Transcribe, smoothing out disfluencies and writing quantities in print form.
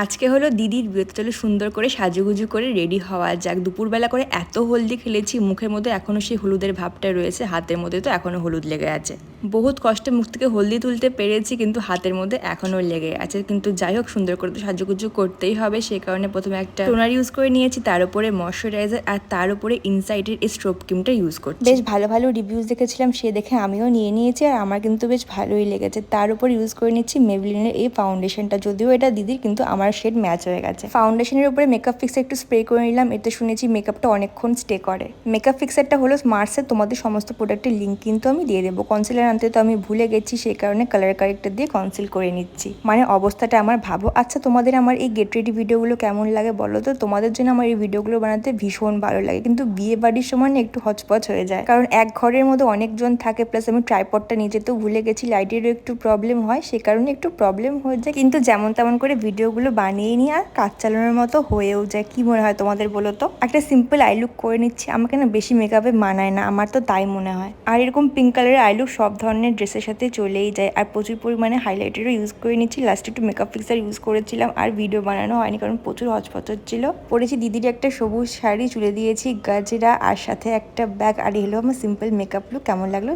আজকে হলো দিদির বিয়েতে, চলো সুন্দর করে সাজুগুজু করে রেডি হওয়া যাক। দুপুরবেলা করে এত হলদি খেলেছি, মুখের মধ্যে এখনও সেই হলুদের ভাবটা রয়েছে, হাতের মধ্যে তো এখনও হলুদ লেগে আছে। বহুত কষ্টে মুখ থেকে হলদি তুলতে পেরেছি, কিন্তু হাতের মধ্যে এখনও লেগে আছে। কিন্তু যাই হোক, সুন্দর করে তো সাজুগুজু করতেই হবে, সেই কারণে প্রথমে একটা টোনার ইউজ করে নিয়েছি, তার উপরে ময়শ্চারাইজার, আর তার উপরে ইনসাইডের এই স্ট্রোব ক্রিমটা ইউজ করছি। বেশ ভালো ভালো রিভিউজ দেখেছিলাম, সে দেখে আমিও নিয়ে নিয়েছি, আর আমার কিন্তু বেশ ভালোই লেগেছে। তার উপর ইউজ করে নিচ্ছি মেবলিনের এই ফাউন্ডেশনটা, যদিও এটা দিদির, কিন্তু আমার শেড ম্যাচ হয়ে গেছে। ফাউন্ডেশনের উপরে মেকআপ ফিক্সার একটু স্প্রে করে নিলাম, এতে শুনেছি মেকআপটা অনেকক্ষণ স্টে করে। মেকআপ ফিক্সারটা হলো মার্সের, তোমাদের সমস্ত প্রোডাক্টের লিঙ্ক কিন্তু আমি দিয়ে দেবো। কনসিলার আনতে তো আমি ভুলে গেছি, সেই কারণে কালার কারেক্টার দিয়ে কনসিল করে নিচ্ছি। মানে অবস্থাটা আমার ভাবো। আচ্ছা, তোমাদের আমার এই গেট রেডি ভিডিওগুলো কেমন লাগে বলো তো? তোমাদের জন্য আমার এই ভিডিওগুলো বানাতে ভীষণ ভালো লাগে, কিন্তু বিয়ে বাড়ির সময় একটু হচপচ হয়ে যায়, কারণ এক ঘরের মধ্যে অনেকজন থাকে, প্লাস আমি ট্রাইপডটা নিয়ে যেতেও ভুলে গেছি, লাইটেরও একটু প্রবলেম হয়, সে কারণে একটু প্রবলেম হয়ে যায়। কিন্তু যেমন তেমন করে ভিডিওগুলো বানিয়ে নিই, আর কাজ চালানোর মতো হয়েও যায়। কি মনে হয় তোমাদের বলো তো? একটা সিম্পল আই লুক করে নিচ্ছি, আমাকে না বেশি মেকআপে মানায় না, আমার তো তাই মনে হয়। আর এরকম পিঙ্ক কালারের আই লুক সব ধরনের ড্রেসের সাথে চলেই যায়। আর প্রচুর পরিমাণে হাইলাইটারও ইউজ করে নিচ্ছি, লাস্টে একটু মেকআপ ফিক্সার ইউজ করেছিলাম, আর ভিডিও বানানো হয়নি কারণ প্রচুর হচপচ ছিল। পরেছি দিদির একটা সবুজ শাড়ি, চুলে দিয়েছি গাজরা, আর সাথে একটা ব্যাগ, আর এলো আমার সিম্পল মেকআপ লুক। কেমন লাগলো?